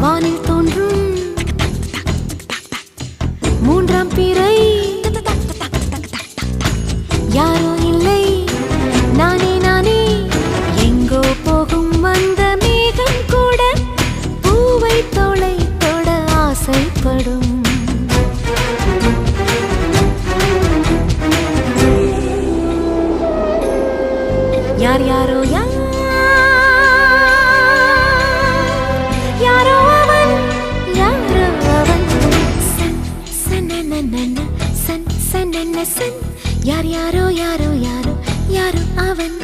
வானில் தோன்றும் மூன்றாம் பிறை யாரோ இல்லை நானே நானே எங்கோ போகும் அந்த மேகம் கூட பூவை தோளை தொட ஆசைப்படும் யார் யாரோ யாரோ அவன் யாரோ அவன் சன் சனனனன சன் சனன சன் யார் யாரோ யாரோ யாரோ யாரோ அவன்